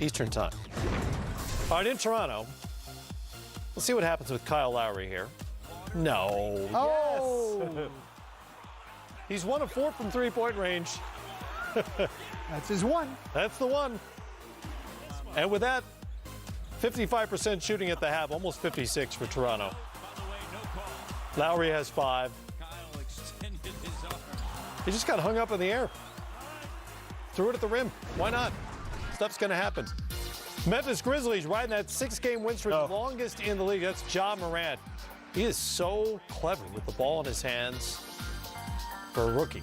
Eastern Time. All right, in Toronto, let's see what happens with Kyle Lowry here. No. Oh! Yes. He's 1 of 4 from three-point range. That's his one. That's the one. And with that, 55% shooting at the half, almost 56 for Toronto. Lowry has 5. He just got hung up in the air. Threw it at the rim. Why not? Stuff's going to happen. Memphis Grizzlies riding that 6-game win streak, longest in the league. That's Ja Morant. He is so clever with the ball in his hands for a rookie.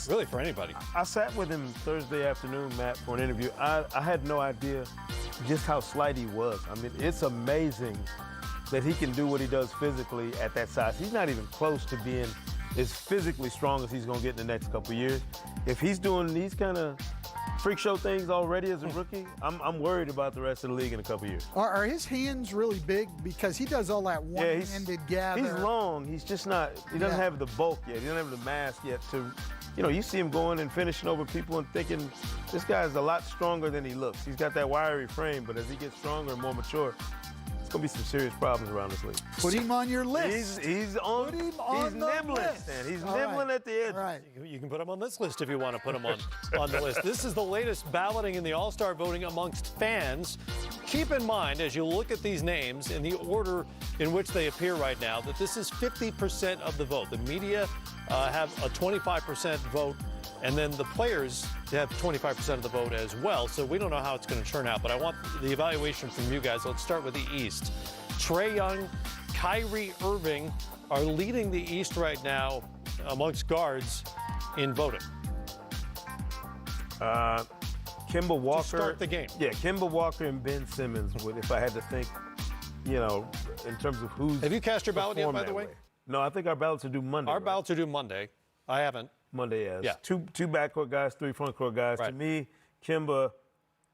Really for anybody. I sat with him Thursday afternoon, Matt, for an interview. I had no idea just how slight he was. I mean, it's amazing that he can do what he does physically at that size. He's not even close to being as physically strong as he's going to get in the next couple of years. If he's doing these kind of freak show things already as a rookie, I'm worried about the rest of the league in a couple of years. Are his hands really big? Because he does all that one-handed gather. He's long. He's just not, he doesn't have the bulk yet. He doesn't have the mass yet to, you see him going and finishing over people and thinking, this guy's a lot stronger than he looks. He's got that wiry frame, but as he gets stronger and more mature, it's going to be some serious problems around this league. Put him on your list. He's on. Put him on he's the nibbling, list. Stan. He's All nibbling right. at the edge. All right. You can put him on this list if you want to put him on the list. This is the latest balloting in the All-Star voting amongst fans. Keep in mind, as you look at these names in the order in which they appear right now, that this is 50% of the vote. The media have a 25% vote, and then the players have 25% of the vote as well. So we don't know how it's going to turn out, but I want the evaluation from you guys. Let's start with the East. Trae Young, Kyrie Irving are leading the East right now amongst guards in voting. Kemba Walker. To start the game. Yeah, Kemba Walker and Ben Simmons, if I had to think, in terms of who's. Have you cast your ballot yet, by the way? No, I think our ballots are due Monday. Our ballots are due Monday. I haven't. Monday, yes. Yeah. Two backcourt guys, 3 frontcourt guys. Right. To me, Kemba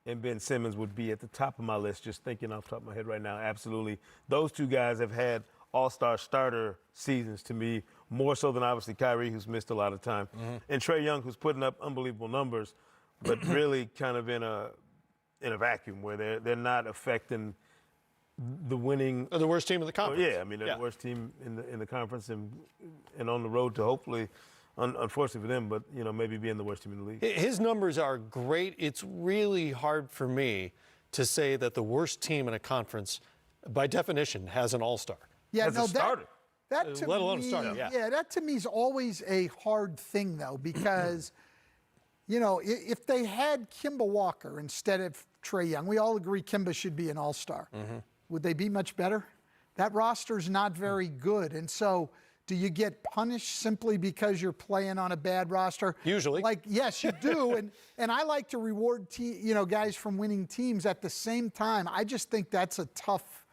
and Ben Simmons would be at the top of my list, just thinking off the top of my head right now. Absolutely. Those two guys have had all-star starter seasons to me, more so than obviously Kyrie, who's missed a lot of time, and Trae Young, who's putting up unbelievable numbers, but really kind of in a vacuum where they're not affecting the winning. The worst team in the conference. Yeah, I mean, they're the worst team in the conference and on the road to hopefully, unfortunately for them, but maybe being the worst team in the league. His numbers are great. It's really hard for me to say that the worst team in a conference, by definition, has an all-star. Yeah, as a starter. That to let alone me, a starter, yeah. Yeah, that to me is always a hard thing, though, because, if they had Kemba Walker instead of Trae Young, we all agree Kemba should be an all-star. Would they be much better? That roster's not very good, and so do you get punished simply because you're playing on a bad roster? Usually. Yes, you do, and I like to reward guys from winning teams at the same time. I just think that's a tough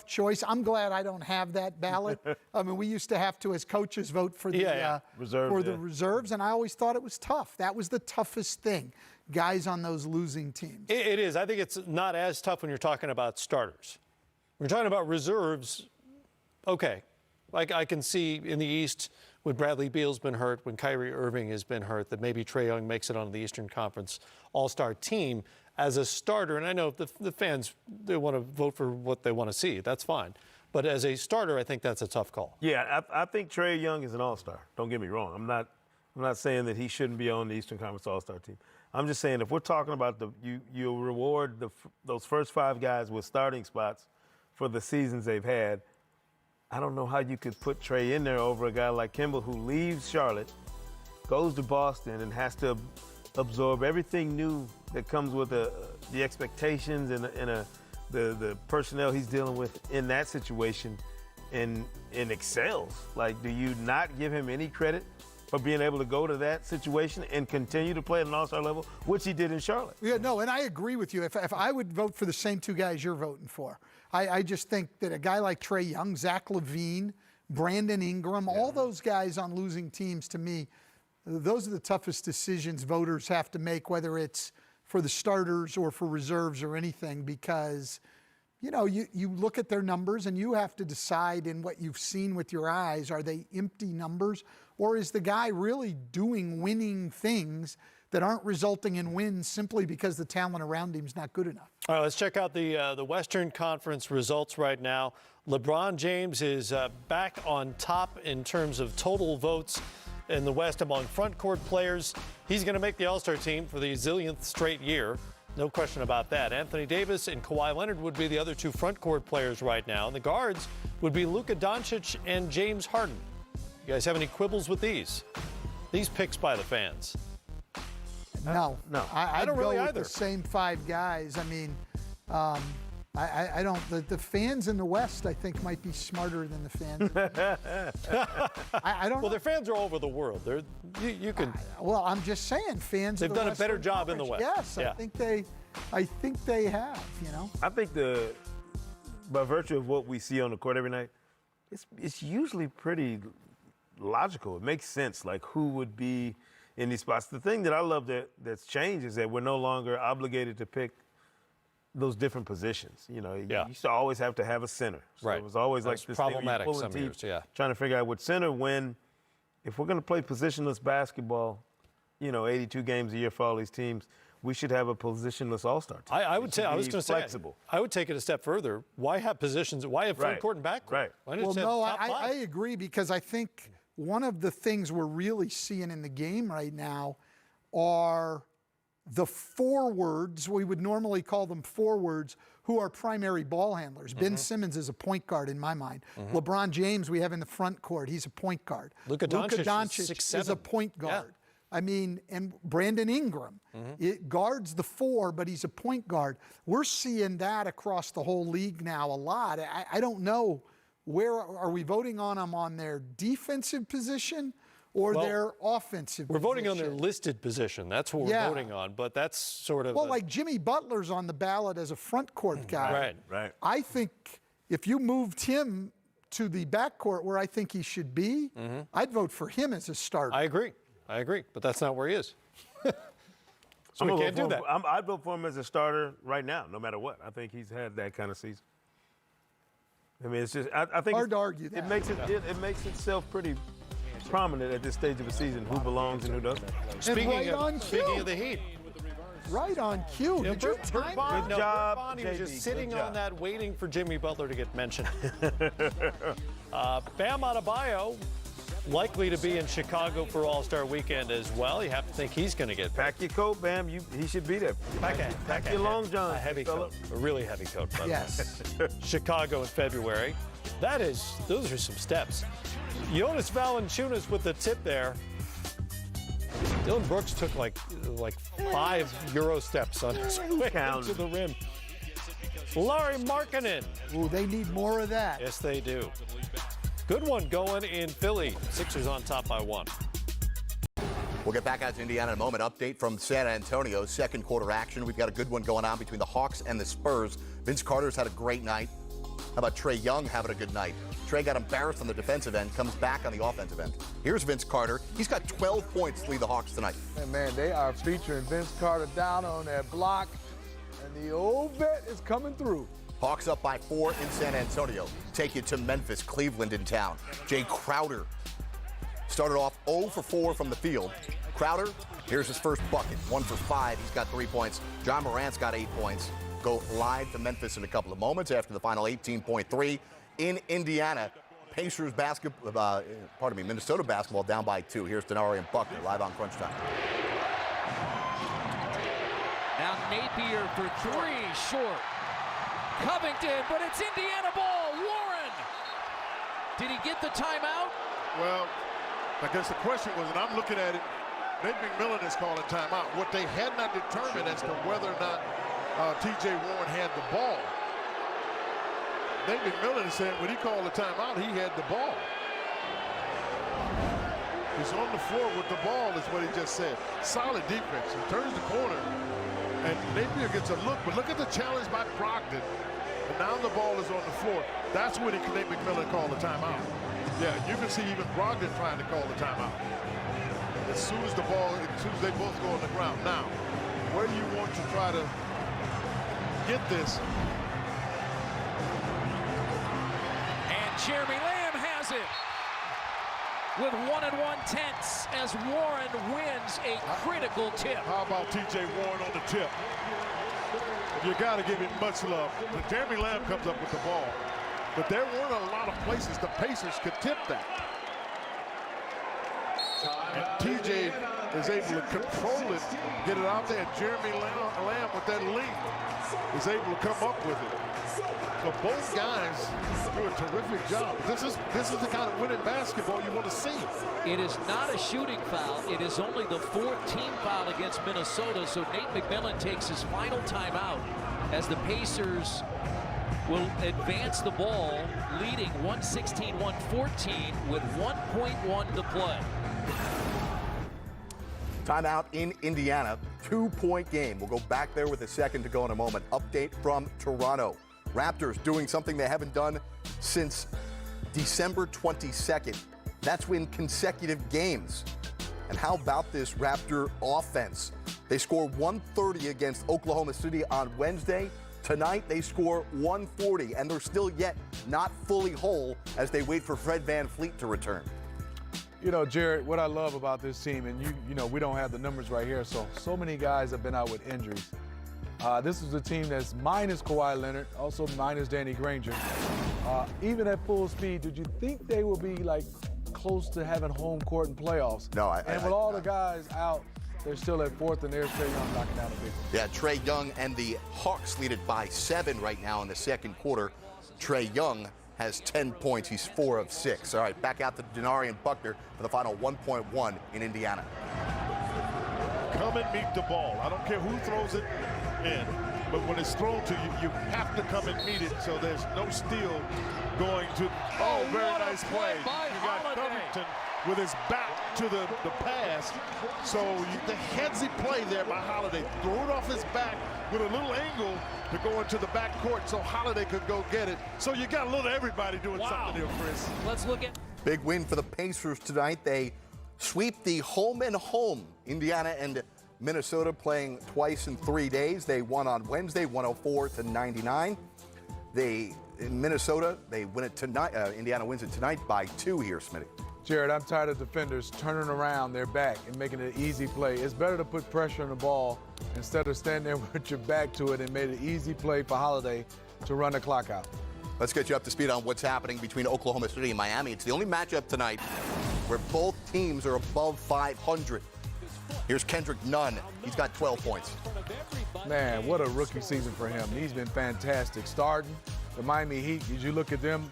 choice. I'm glad I don't have that ballot. I mean, we used to have to, as coaches, vote for the reserves, and I always thought it was tough. That was the toughest thing, guys on those losing teams. It is. I think it's not as tough when you're talking about starters. When you're talking about reserves, okay. Like I can see in the East, when Bradley Beal's been hurt, when Kyrie Irving has been hurt, that maybe Trae Young makes it on the Eastern Conference All-Star team as a starter. And I know the fans, they want to vote for what they want to see. That's fine. But as a starter, I think that's a tough call. Yeah, I think Trae Young is an all-star. Don't get me wrong. I'm not saying that he shouldn't be on the Eastern Conference All-Star team. I'm just saying if we're talking about you reward those first 5 guys with starting spots for the seasons they've had, I don't know how you could put Trae in there over a guy like Kemba who leaves Charlotte, goes to Boston, and has to absorb everything new that comes with the expectations and the personnel he's dealing with in that situation and excels. Like, do you not give him any credit for being able to go to that situation and continue to play at an all-star level, which he did in Charlotte? Yeah, no, and I agree with you. If I would vote for the same 2 guys you're voting for, I just think that a guy like Trae Young, Zach LaVine, Brandon Ingram, all those guys on losing teams, to me, those are the toughest decisions voters have to make, whether it's for the starters or for reserves or anything, because, you look at their numbers and you have to decide in what you've seen with your eyes, are they empty numbers, or is the guy really doing winning things that aren't resulting in wins simply because the talent around him is not good enough. All right, let's check out the Western Conference results right now. LeBron James is back on top in terms of total votes in the West among front court players. He's going to make the All-Star team for the zillionth straight year. No question about that. Anthony Davis and Kawhi Leonard would be the other two front court players right now. And the guards would be Luka Doncic and James Harden. You guys have any quibbles with these picks by the fans? No. I don't I'd really go with either. the same 5 guys. I mean, I don't. The fans in the West, I think, might be smarter than the fans. I don't. Well, know. their fans are all over the world. You can. Well, I'm just saying, fans. They've of the done a better Western job in the Conference, West. Yes, Yeah. I think they have. You know. I think by virtue of what we see on the court every night, it's usually pretty logical. It makes sense, like who would be in these spots. The thing that I love that's changed is that we're no longer obligated to pick those different positions. You know, you used to always have to have a center. So Right. it was always That's like this thing where you're problematic pulling some teeth, years, trying to figure out what center when. If we're going to play positionless basketball, 82 games a year for all these teams, we should have a positionless all-star team. I would say, I was going to say, flexible. I would take it a step further. Why have positions? Why have front Right. court and back court? Right. Why not Well, just have no, top I five? agree because I think one of the things we're really seeing in the game right now are the forwards, we would normally call them forwards, who are primary ball handlers. Ben Simmons is a point guard in my mind. LeBron James we have in the front court. He's a point guard. Luka Doncic is Doncic 6'7". is a point guard. I mean, and Brandon Ingram, it guards the 4, but he's a point guard. We're seeing that across the whole league now a lot. I don't know, where are we voting on them on their defensive position or their offensive We're voting on position? their listed position. That's what we're voting on. But that's sort of Well, like Jimmy Butler's on the ballot as a front court guy. Right. I think if you moved him to the backcourt where I think he should be, I'd vote for him as a starter. I agree. But that's not where he is. So we can't do that. I'd vote for him as a starter right now, no matter what. I think he's had that kind of season. I mean, it's just I think Hard to argue that. It makes itself pretty prominent at this stage of the season who belongs and who doesn't. Speaking on cue. of the Heat. Right on cue. Did you Bert time Bond, Good no, job, Bert Bond, he was JB, just good sitting on job. that, waiting for Jimmy Butler to get mentioned. Bam Adebayo, likely to be in Chicago for All-Star Weekend as well. You have to think he's going to get Pack your coat, Bam. He should be there. Pack your long johns. a heavy fella. coat, a really heavy coat. By the way. Yes. Chicago in February. Those are some steps. Jonas Valanciunas with the tip there. Dylan Brooks took like 5 Euro steps on his way counting. to the rim. Larry Markkanen. Ooh, they need more of that. Yes, they do. Good one going in Philly. Sixers on top by 1. We'll get back out to Indiana in a moment. Update from San Antonio. Second quarter action. We've got a good one going on between the Hawks and the Spurs. Vince Carter's had a great night. How about Trae Young having a good night? Trae got embarrassed on the defensive end, comes back on the offensive end. Here's Vince Carter. He's got 12 points to lead the Hawks tonight. And man, they are featuring Vince Carter down on that block, and the old vet is coming through. Hawks up by 4 in San Antonio. Take you to Memphis, Cleveland in town. Jay Crowder started off 0 for 4 from the field. Crowder, here's his first bucket. 1 for 5. He's got 3 points. John Morant's got 8 points. Go live to Memphis in a couple of moments after the final 18.3 in Indiana. Pacers basketball, Minnesota basketball down by 2. Here's Denari and Buckner live on Crunch Time. Now Napier for 3, short. Covington, but it's Indiana ball. Warren. Did he get the timeout? Well, I guess the question was, and I'm looking at it, Nate McMillan is calling timeout. What they had not determined as to whether or not T.J. Warren had the ball. Nate McMillan is saying when he called the timeout, he had the ball. He's on the floor with the ball is what he just said. Solid defense. He turns the corner, and Napier gets a look. But look at the challenge by Brogdon. And now the ball is on the floor. That's when Nate McMillan called the timeout. Yeah, you can see even Brogdon trying to call the timeout. As soon as they both go on the ground. Now, where you want to try to get this. And Jeremy Lamb has it. with 1 1/10 as Warren wins a critical tip. How about T.J. Warren on the tip? You got to give him much love. Jeremy Lamb comes up with the ball, but there weren't a lot of places the Pacers could tip that. And T.J. is able to control it, get it out there. Jeremy Lamb with that length is able to come up with it. So both guys do a terrific job. This is the kind of winning basketball you want to see. It is not a shooting foul. It is only the 4th team foul against Minnesota. So Nate McMillan takes his final timeout as the Pacers will advance the ball, leading 116-114 with 1.1 to play. Timeout in Indiana, 2-point game. We'll go back there with a second to go in a moment. Update from Toronto. Raptors doing something they haven't done since December 22nd. That's win consecutive games. And how about this Raptor offense? They score 130 against Oklahoma City on Wednesday. Tonight they score 140, and they're still yet not fully whole as they wait for Fred VanVleet to return. You know, Jared, what I love about this team, and you know, we don't have the numbers right here, so many guys have been out with injuries. This is a team that's minus Kawhi Leonard, also minus Danny Granger. Even at full speed, did you think they would be like close to having home court in playoffs? No, and with all the guys out, they're still at 4th, and there's Trae Young knocking down a big one. Yeah, Trae Young and the Hawks lead it by 7 right now in the second quarter. Trae Young has 10 points. He's 4 of 6. All right, back out to Denari and Buckner for the final 1.1 in Indiana. Come and meet the ball. I don't care who throws it in, but when it's thrown to you, you have to come and meet it, so there's no steal going to. Oh, very nice play. You got Covington with his back to the pass. So the headsy play there by Holiday. Threw it off his back with a little angle to go into the back court so Holiday could go get it. So you got a little everybody doing something there, Chris. Let's look at. Big win for the Pacers tonight. They sweep the home and home. Indiana and Minnesota playing twice in 3 days. They won on Wednesday, 104-99. In Minnesota, they win it tonight. Indiana wins it tonight by 2 here, Smitty. Jared, I'm tired of defenders turning around their back and making it an easy play. It's better to put pressure on the ball instead of standing there with your back to it and made an easy play for Holiday to run the clock out. Let's get you up to speed on what's happening between Oklahoma City and Miami. It's the only matchup tonight where both teams are above 500. Here's Kendrick Nunn. He's got 12 points. Man, what a rookie season for him. He's been fantastic. Starting the Miami Heat, did you look at them?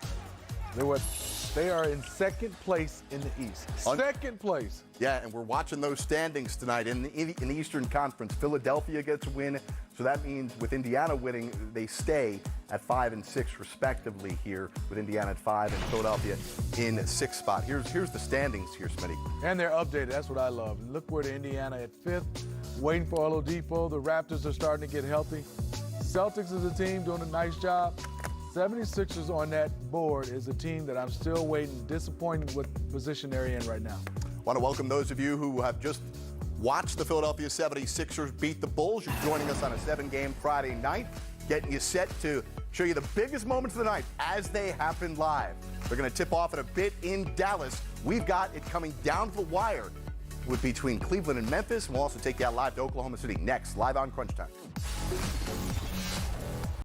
They are in second place in the East. Second place. Yeah, and we're watching those standings tonight in the Eastern Conference. Philadelphia gets a win, so that means with Indiana winning, they stay at 5 and 6 respectively here, with Indiana at 5 and Philadelphia in 6th spot. Here's the standings here, Smitty. And they're updated. That's what I love. And look where the Indiana at 5th, waiting for Oladipo. The Raptors are starting to get healthy. Celtics is a team doing a nice job. 76ers on that board is a team that I'm still waiting, disappointed with the position they're in right now. Want to welcome those of you who have just watched the Philadelphia 76ers beat the Bulls. You're joining us on a 7-game Friday night, getting you set to show you the biggest moments of the night as they happen live. They're going to tip off in a bit in Dallas. We've got it coming down to the wire between Cleveland and Memphis. We'll also take you out live to Oklahoma City next, live on Crunch Time.